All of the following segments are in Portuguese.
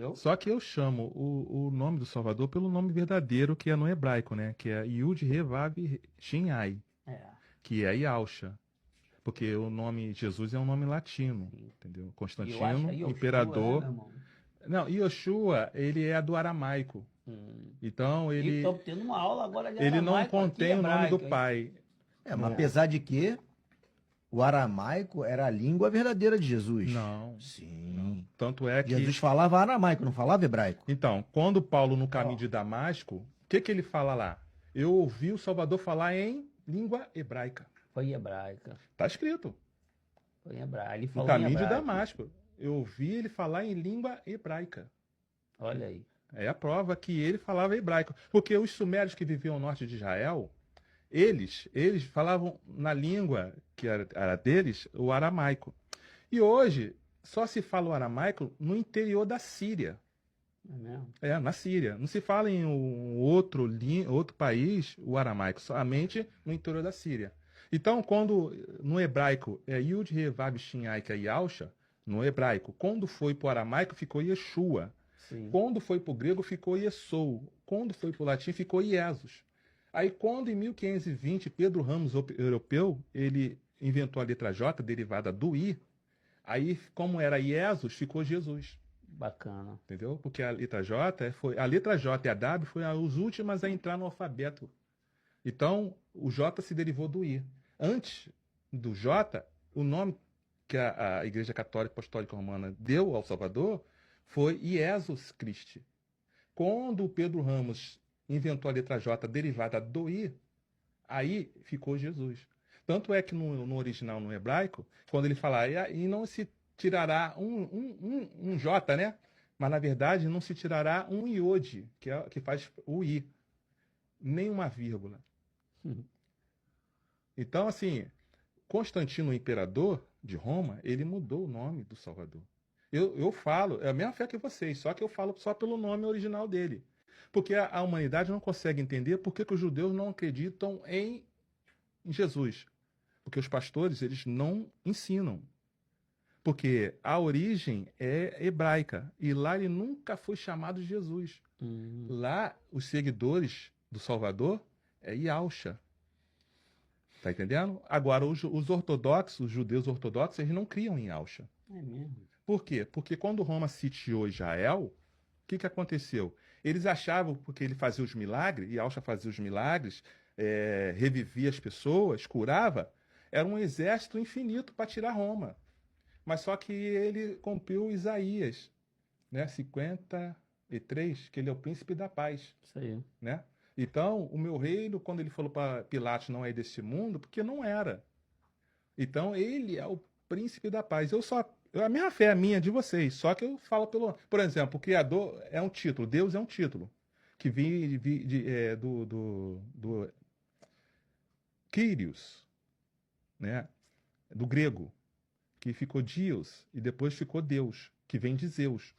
entendeu? Só que eu chamo o nome do Salvador pelo nome verdadeiro, que é no hebraico, né? Que é Yud He Vav Shin Ai, É, que é Yahusha. Porque o nome Jesus é um nome latino, sim. entendeu? E eu acho Constantino, aí Yoshua, imperador. meu irmão? Não, Yoshua, ele é do aramaico. Então, E tô tendo uma aula agora de ele não aramaico aqui, contém o nome do hebraico, hein? pai. Mas apesar de que o aramaico era a língua verdadeira de Jesus. Não. Sim. Tanto é que... Jesus falava aramaico, não falava hebraico. Então, quando Paulo, no caminho de Damasco, o que ele fala lá? Eu ouvi o Salvador falar em língua hebraica. Foi em hebraica. Está escrito. Foi em hebraico. Ele No falou caminho em de hebraico. Damasco. Eu ouvi ele falar em língua hebraica. Olha aí. É a prova que ele falava hebraico. Porque os sumérios que viviam no norte de Israel, eles falavam na língua que era deles, o aramaico. E hoje, só se fala o aramaico no interior da Síria. É mesmo? É, na Síria. Não se fala em outro país o aramaico, somente no interior da Síria. Então, quando no hebraico é Yud He Vav Shin Ai, que é Yahusha, no hebraico, quando foi para o aramaico ficou Yeshua. Sim. Quando foi para o grego ficou Yesou. Quando foi para o latim ficou Iesus. Aí quando em 1520 Pedro Ramos, europeu, ele inventou a letra J, derivada do I, aí como era Iesus, ficou Jesus. Bacana. Entendeu? Porque a letra J e a W foram as últimas a entrar no alfabeto. Então, o J se derivou do I. Antes do J, o nome que a Igreja Católica Apostólica Romana deu ao Salvador foi Jesus Cristo. Quando o Pedro Ramos inventou a letra J derivada do I, aí ficou Jesus. Tanto é que no original, no hebraico, quando ele fala, e não se tirará um J, né? Mas na verdade não se tirará um iode, que faz o I. Nem uma vírgula. Então, assim, Constantino, o imperador de Roma, ele mudou o nome do Salvador. Eu falo, é a mesma fé que vocês, só que eu falo só pelo nome original dele. Porque a humanidade não consegue entender por que os judeus não acreditam em Jesus. Porque os pastores, eles não ensinam. Porque a origem é hebraica. E lá ele nunca foi chamado de Jesus. Lá, os seguidores do Salvador é Yahusha. Tá entendendo? Agora, os ortodoxos, os judeus ortodoxos, eles não criam em Yahusha. É mesmo? Por quê? Porque quando Roma sitiou Israel, o que aconteceu? Eles achavam, porque ele fazia os milagres, e Yahusha fazia os milagres, revivia as pessoas, curava, era um exército infinito para tirar Roma. Mas só que ele cumpriu Isaías, né? 53, que ele é o príncipe da paz. Isso aí. Né? Então, o meu reino, quando ele falou para Pilatos, não é desse mundo, porque não era. Então, ele é o príncipe da paz. A minha fé é minha, de vocês, só que eu falo pelo... Por exemplo, o Criador é um título, Deus é um título, que vem do Kyrios, né? Do grego, que ficou Dios, e depois ficou Deus, que vem de Zeus.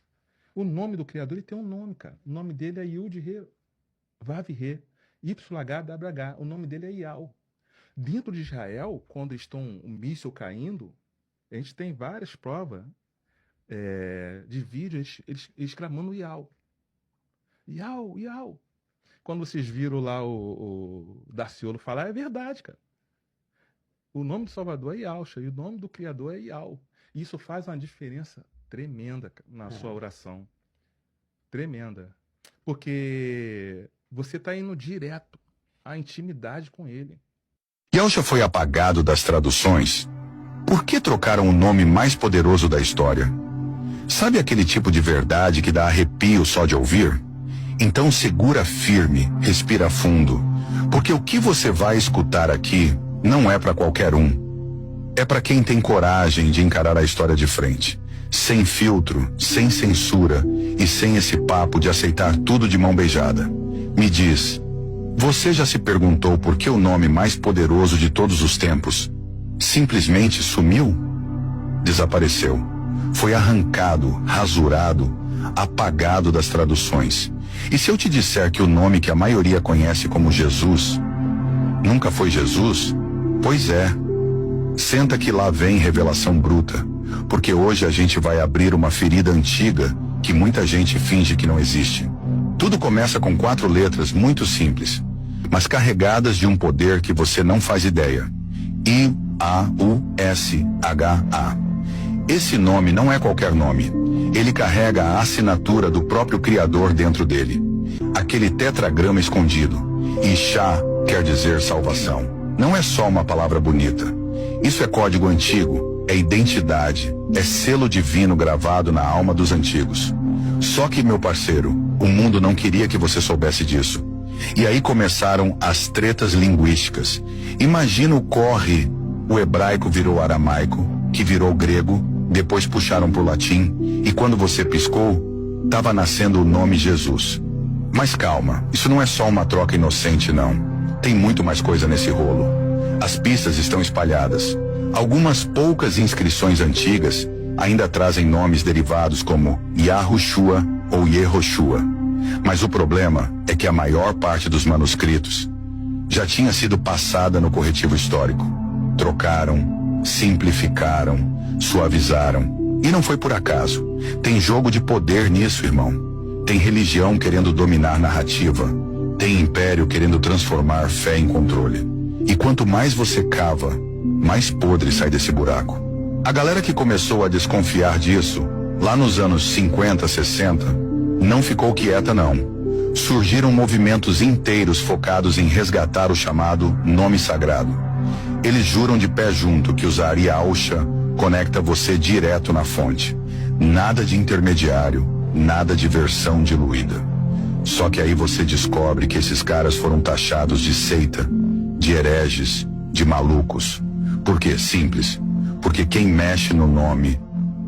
O nome do Criador, ele tem um nome, cara. O nome dele é Yud He Vav He, YHWH. O nome dele é Ial. Dentro de Israel, quando estão um míssil caindo, a gente tem várias provas de vídeos, eles exclamando Ial. Ial, Ial. Quando vocês viram lá o Daciolo falar, é verdade, cara. O nome do Salvador é Yahusha e o nome do Criador é Ial. Isso faz uma diferença tremenda na sua oração. Tremenda. Porque você está indo direto à intimidade com ele. Yahusha foi apagado das traduções. Por que trocaram o nome mais poderoso da história? Sabe aquele tipo de verdade que dá arrepio só de ouvir? Então segura firme, respira fundo, porque o que você vai escutar aqui não é para qualquer um. É para quem tem coragem de encarar a história de frente, sem filtro, sem censura e sem esse papo de aceitar tudo de mão beijada. Me diz, você já se perguntou por que o nome mais poderoso de todos os tempos simplesmente sumiu? Desapareceu. Foi arrancado, rasurado, apagado das traduções. E se eu te disser que o nome que a maioria conhece como Jesus nunca foi Jesus? Pois é. Senta que lá vem revelação bruta, porque hoje a gente vai abrir uma ferida antiga que muita gente finge que não existe. Tudo começa com 4 letras muito simples, mas carregadas de um poder que você não faz ideia. I-A-U-S-H-A. Esse nome não é qualquer nome. Ele carrega a assinatura do próprio Criador dentro dele. Aquele tetragrama escondido. Ishá quer dizer salvação. Não é só uma palavra bonita. Isso é código antigo, é identidade, é selo divino gravado na alma dos antigos. Só que, meu parceiro, o mundo não queria que você soubesse disso. E aí começaram as tretas linguísticas. Imagina o corre. O hebraico virou aramaico, que virou grego, depois puxaram pro latim, e quando você piscou, tava nascendo o nome Jesus. Mas calma, isso não é só uma troca inocente, não. Tem muito mais coisa nesse rolo. As pistas estão espalhadas. Algumas poucas inscrições antigas ainda trazem nomes derivados como Yahushua ou Yehoshua. Mas o problema é que a maior parte dos manuscritos já tinha sido passada no corretivo histórico. Trocaram, simplificaram, suavizaram. E não foi por acaso. Tem jogo de poder nisso, irmão. Tem religião querendo dominar narrativa. Tem império querendo transformar fé em controle. E quanto mais você cava, mais podre sai desse buraco. A galera que começou a desconfiar disso, lá nos anos 50, 60, não ficou quieta não. Surgiram movimentos inteiros focados em resgatar o chamado nome sagrado. Eles juram de pé junto que usar Yahusha conecta você direto na fonte. Nada de intermediário, nada de versão diluída. Só que aí você descobre que esses caras foram taxados de seita, de hereges, de malucos. Por quê? Simples. Porque quem mexe no nome,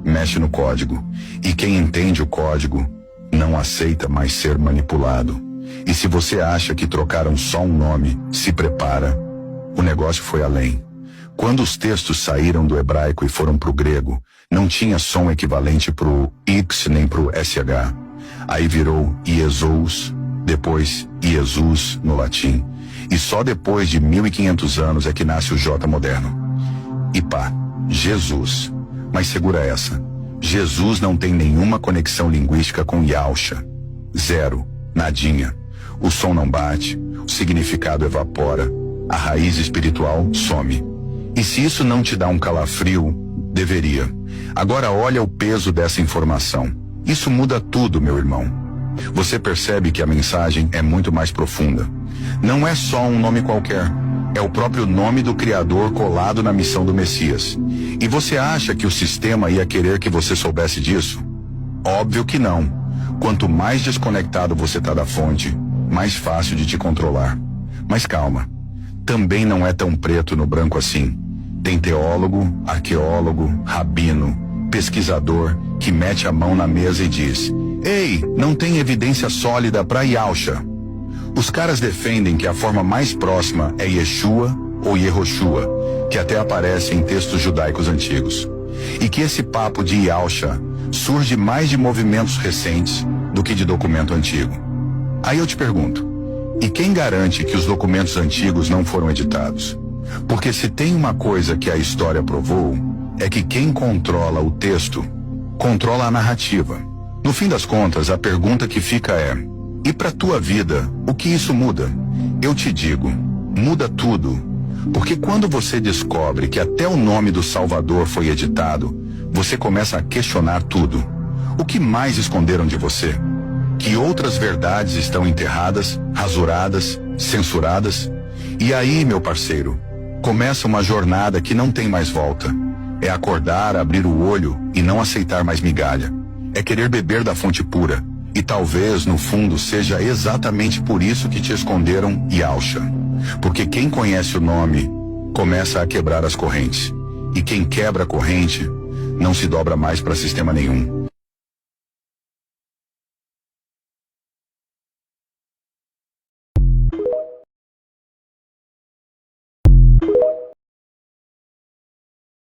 mexe no código. E quem entende o código, não aceita mais ser manipulado. E se você acha que trocaram só um nome, se prepara. O negócio foi além. Quando os textos saíram do hebraico e foram pro grego, não tinha som equivalente pro X nem pro SH. Aí virou Iesous, depois Iesus no latim. E só depois de 1500 anos é que nasce o J moderno. E pá, Jesus. Mas segura essa. Jesus não tem nenhuma conexão linguística com Yahusha. Zero. Nadinha. O som não bate, o significado evapora, a raiz espiritual some. E se isso não te dá um calafrio, deveria. Agora olha o peso dessa informação. Isso muda tudo, meu irmão. Você percebe que a mensagem é muito mais profunda. Não é só um nome qualquer. É o próprio nome do Criador colado na missão do Messias. E você acha que o sistema ia querer que você soubesse disso? Óbvio que não. Quanto mais desconectado você tá da fonte, mais fácil de te controlar. Mas calma. Também não é tão preto no branco assim. Tem teólogo, arqueólogo, rabino, pesquisador que mete a mão na mesa e diz: ei, não tem evidência sólida para Yahusha. Os caras defendem que a forma mais próxima é Yeshua ou Yehoshua, que até aparece em textos judaicos antigos. E que esse papo de Yahusha surge mais de movimentos recentes do que de documento antigo. Aí eu te pergunto, e quem garante que os documentos antigos não foram editados? Porque se tem uma coisa que a história provou, é que quem controla o texto, controla a narrativa. No fim das contas, a pergunta que fica é: e pra tua vida, o que isso muda? Eu te digo, muda tudo. Porque quando você descobre que até o nome do Salvador foi editado, você começa a questionar tudo. O que mais esconderam de você? Que outras verdades estão enterradas, rasuradas, censuradas? E aí, meu parceiro, começa uma jornada que não tem mais volta. É acordar, abrir o olho e não aceitar mais migalha. É querer beber da fonte pura. E talvez, no fundo, seja exatamente por isso que te esconderam Yahusha. Porque quem conhece o nome, começa a quebrar as correntes. E quem quebra a corrente, não se dobra mais para sistema nenhum.